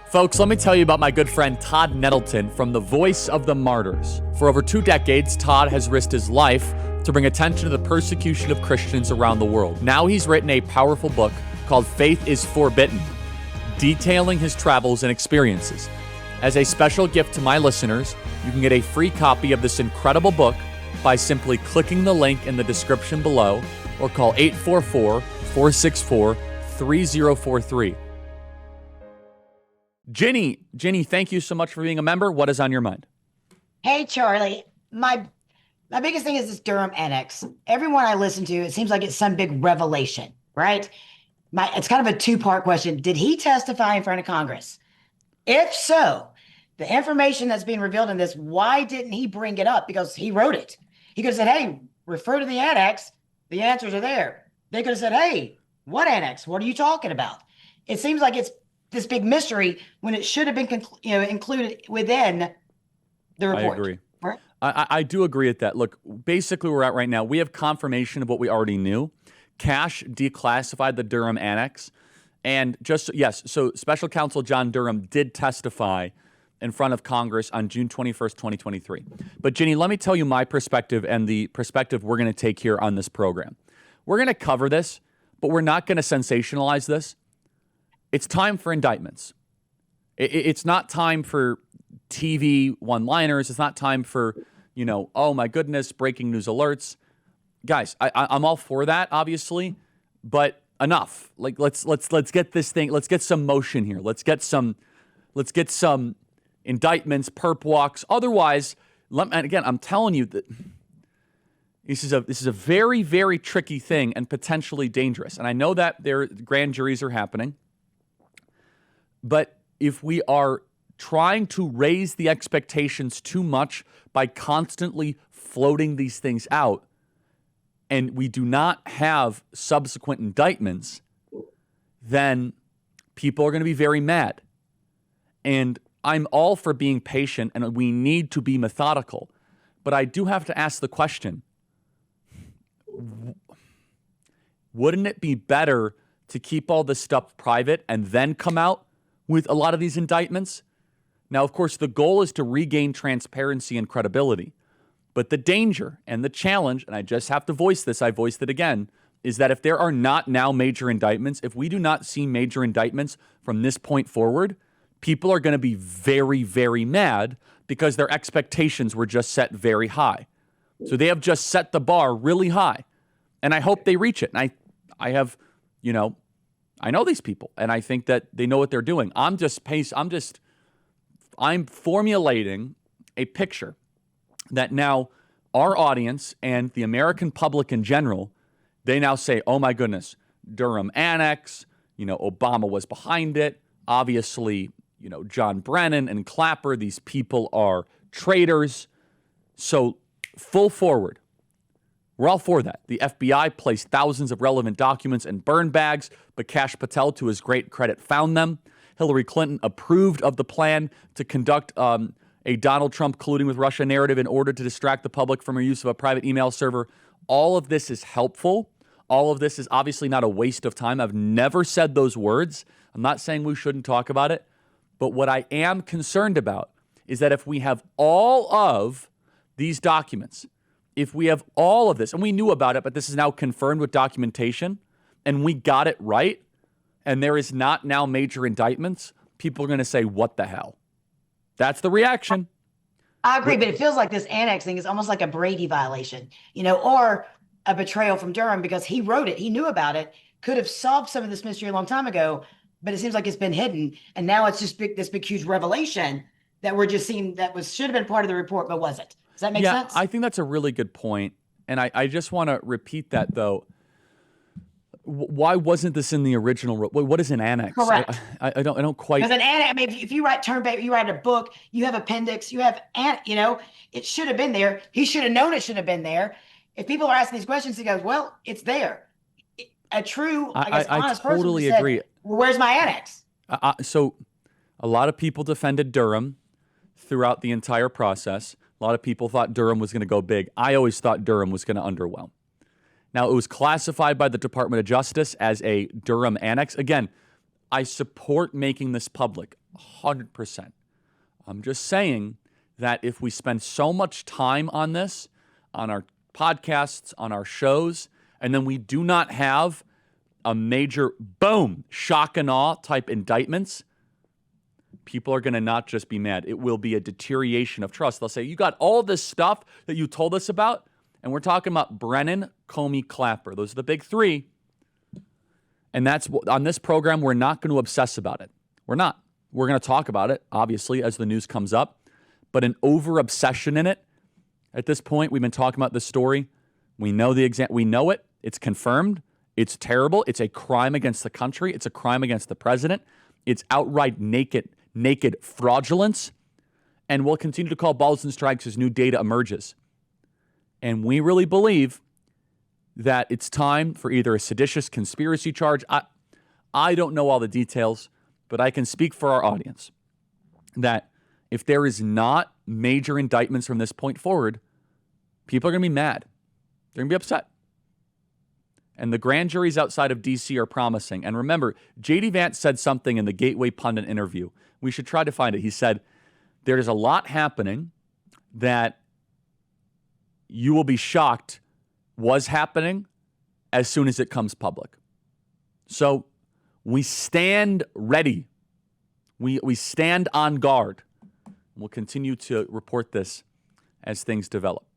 Folks, let me tell you about my good friend Todd Nettleton from the Voice of the Martyrs. For over 2 decades, Todd has risked his life to bring attention to the persecution of Christians around the world. Now he's written a powerful book called Faith is Forbidden, detailing his travels and experiences. As a special gift to my listeners, you can get a free copy of this incredible book by simply clicking the link in the description below or call 844-464-3043. Ginny, thank you so much for being a member. What is on your mind? Hey, Charlie. My biggest thing is this Durham annex. Everyone I listen to, it seems like it's some big revelation, right? It's kind of a 2-part question. Did he testify in front of Congress? If so, the information that's being revealed in this, why didn't he bring it up? Because he wrote it. He could have said, hey, refer to the annex. The answers are there. They could have said, hey, what annex? What are you talking about? It seems like it's this big mystery when it should have been included within the report. I agree. Right? I do agree with that. Look, basically where we're at right now, we have confirmation of what we already knew. Cash declassified the Durham annex. And so Special Counsel John Durham did testify in front of Congress on June 21st, 2023. But Ginny, let me tell you my perspective and the perspective we're going to take here on this program. We're going to cover this, but we're not going to sensationalize this. It's time for indictments. It's not time for TV one-liners. It's not time for, oh my goodness, breaking news alerts. Guys, I'm all for that, obviously, but enough. Like let's get this thing. Let's get some motion here. Let's get some indictments, perp walks. Otherwise, and again, I'm telling you that this is a very, very tricky thing and potentially dangerous. And I know that grand juries are happening. But if we are trying to raise the expectations too much by constantly floating these things out, and we do not have subsequent indictments, then people are going to be very mad. And I'm all for being patient, and we need to be methodical. But I do have to ask the question, wouldn't it be better to keep all this stuff private and then come out with a lot of these indictments? Now, of course, the goal is to regain transparency and credibility. But the danger and the challenge, and I just have to voice this, I voiced it again, is that if there are not now major indictments, if we do not see major indictments from this point forward, people are going to be very, very mad because their expectations were just set very high. So they have just set the bar really high. And I hope they reach it. And I know these people, and I think that they know what they're doing. I'm formulating a picture that now our audience and the American public in general, they now say, oh my goodness, Durham annex, Obama was behind it. Obviously, John Brennan and Clapper, these people are traitors. So full forward. We're all for that. The FBI placed thousands of relevant documents in burn bags, but Kash Patel, to his great credit, found them. Hillary Clinton approved of the plan to conduct a Donald Trump colluding with Russia narrative in order to distract the public from her use of a private email server. All of this is helpful. All of this is obviously not a waste of time. I've never said those words. I'm not saying we shouldn't talk about it. But what I am concerned about is that if we have all of these documents, if we have all of this, and we knew about it, but this is now confirmed with documentation, and we got it right, and there is not now major indictments, people are going to say, what the hell? That's the reaction. I agree, but it feels like this annex thing is almost like a Brady violation, or a betrayal from Durham because he wrote it, he knew about it, could have solved some of this mystery a long time ago, but it seems like it's been hidden, and now it's just this big, huge revelation that we're just seeing that should have been part of the report, but wasn't. Does that make sense? I think that's a really good point. And I just want to repeat that, though. Why wasn't this in the original? What is an annex? Correct. I don't quite. Because an annex, if you write term paper, you write a book, you have appendix, you have, it should have been there. He should have known it should have been there. If people are asking these questions, he goes, well, it's there. A true, honest person totally said, agree. Well, where's my annex? So a lot of people defended Durham throughout the entire process. A lot of people thought Durham was going to go big. I always thought Durham was going to underwhelm. Now, it was classified by the Department of Justice as a Durham annex. Again, I support making this public 100%. I'm just saying that if we spend so much time on this, on our podcasts, on our shows, and then we do not have a major, boom, shock and awe type indictments, people are going to not just be mad. It will be a deterioration of trust. They'll say, you got all this stuff that you told us about, and we're talking about Brennan, Comey, Clapper. Those are the big three. And that's on this program, we're not going to obsess about it. We're not. We're going to talk about it, obviously, as the news comes up. But an over-obsession in it, at this point, we've been talking about this story. We know we know it. It's confirmed. It's terrible. It's a crime against the country. It's a crime against the president. It's outright naked fraudulence. And we'll continue to call balls and strikes as new data emerges. And we really believe that it's time for either a seditious conspiracy charge. I don't know all the details, but I can speak for our audience that if there is not major indictments from this point forward, people are going to be mad. They're going to be upset. And the grand juries outside of D.C. are promising. And remember, J.D. Vance said something in the Gateway Pundit interview. We should try to find it. He said, there's a lot happening that you will be shocked was happening as soon as it comes public. So we stand ready. We stand on guard. We'll continue to report this as things develop.